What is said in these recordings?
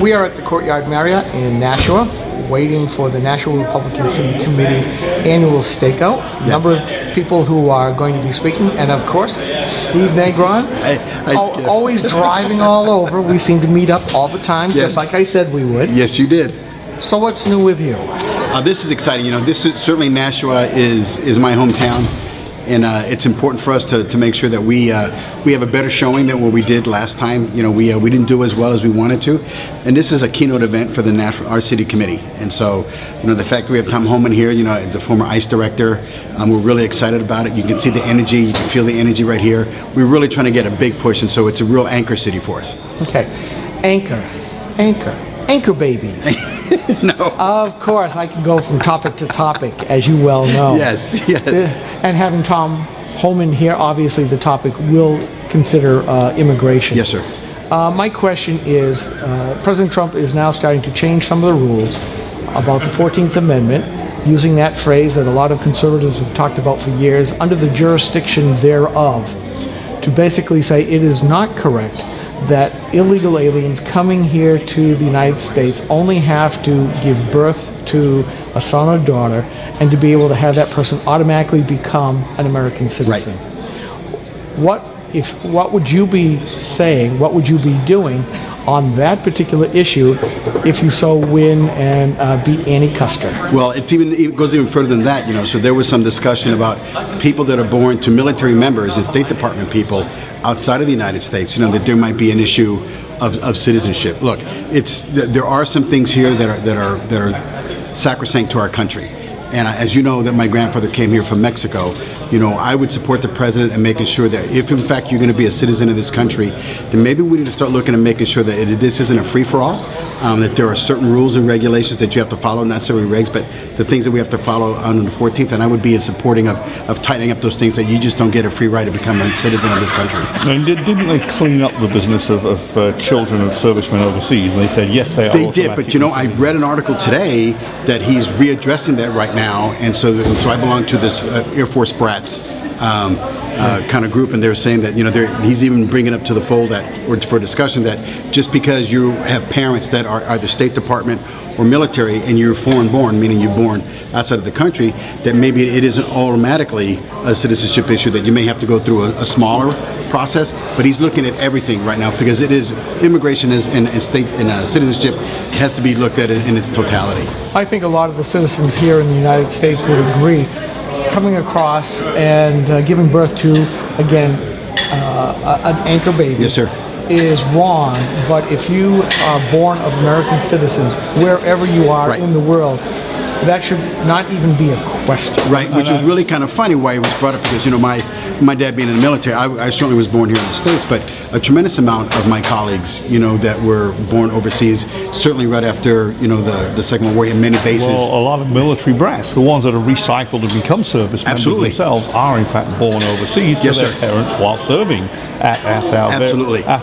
We are at the Courtyard Marriott in Nashua, waiting for the Nashua Republican City Committee annual stakeout. A number of people who are going to be speaking, and of course, Steve Negron, always driving all over. We seem to meet up all the time, just like I said we would. Yes, you did. So what's new with you? This is exciting. You know, this is certainly Nashua is my hometown. And it's important for us to make sure that we have a better showing than what we did last time. You know, we didn't do as well as we wanted to, and this is a keynote event for our city committee. And so, you know, the fact that we have Tom Homan here, you know, the former ICE director, we're really excited about it. You can see the energy, you can feel the energy right here. We're really trying to get a big push, and so it's a real anchor city for us. Okay, anchor babies. No. Of course, I can go from topic to topic, as you well know. Yes. And having Tom Homan here, obviously the topic will consider immigration. Yes, sir. My question is, President Trump is now starting to change some of the rules about the 14th Amendment, using that phrase that a lot of conservatives have talked about for years, under the jurisdiction thereof, to basically say it is not correct that illegal aliens coming here to the United States only have to give birth to a son or daughter and to be able to have that person automatically become an American citizen. Right. What would you be saying, what would you be doing on that particular issue if you so win and beat Annie Custer? Well, it goes even further than that, you know. So there was some discussion about people that are born to military members and State Department people outside of the United States, you know, that there might be an issue of citizenship. Look, there are some things here that are sacrosanct to our country. And as you know, that my grandfather came here from Mexico, you know, I would support the president in making sure that if in fact you're going to be a citizen of this country, then maybe we need to start looking at making sure that this isn't a free-for-all, that there are certain rules and regulations that you have to follow, not necessarily regs, but the things that we have to follow on the 14th. And I would be in supporting of tightening up those things, that you just don't get a free right to become a citizen of this country. And didn't they clean up the business of children of servicemen overseas? And they said, yes, they are. They did, but you know, I read an article today that he's readdressing that right now, and so I belong to this Air Force brats kind of group, and they're saying that, you know, he's even bringing up to the fold for discussion that just because you have parents that are either State Department or military and you're foreign born, meaning you're born outside of the country, that maybe it isn't automatically a citizenship issue, that you may have to go through a smaller process. But he's looking at everything right now, because it is immigration and citizenship has to be looked at in its totality. I think a lot of the citizens here in the United States would agree, coming across and giving birth to, again, an anchor baby. Yes, sir. Is wrong. But if you are born of American citizens, wherever you are in the world, that should not even be a question. Right, which was really kind of funny why it was brought up, because, you know, my dad being in the military, I certainly was born here in the States, but a tremendous amount of my colleagues, you know, that were born overseas, certainly right after, you know, the Second World War, in many bases. Well, a lot of military brats, the ones that are recycled and become service members themselves, are in fact born overseas to their parents while serving at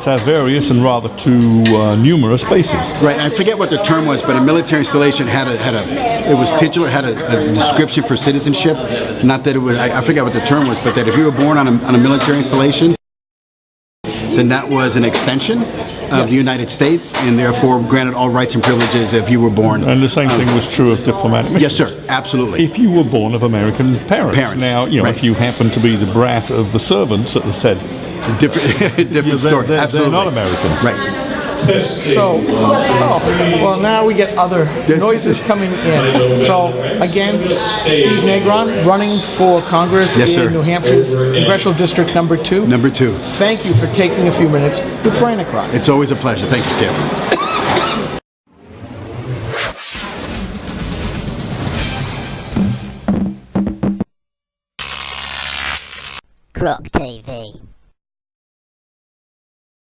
our various and rather too numerous bases. Right, and I forget what the term was, but a military installation had a description for citizenship. Not that it was, I forget what the term was, but that if you were born on a military installation, then that was an extension of the United States, and therefore granted all rights and privileges if you were born. And the same thing was true of diplomatic missions. Yes, sir, absolutely. If you were born of American parents. Now, you know, if you happen to be the brat of the servants that said, different story. They're Absolutely not Americans. Right. So, well, now we get other noises coming in. So, again, Steve Negron, running for Congress in New Hampshire's Congressional District number 2. Number 2. Thank you for taking a few minutes with Brian Across. It's always a pleasure. Thank you, Skip. Croc TV.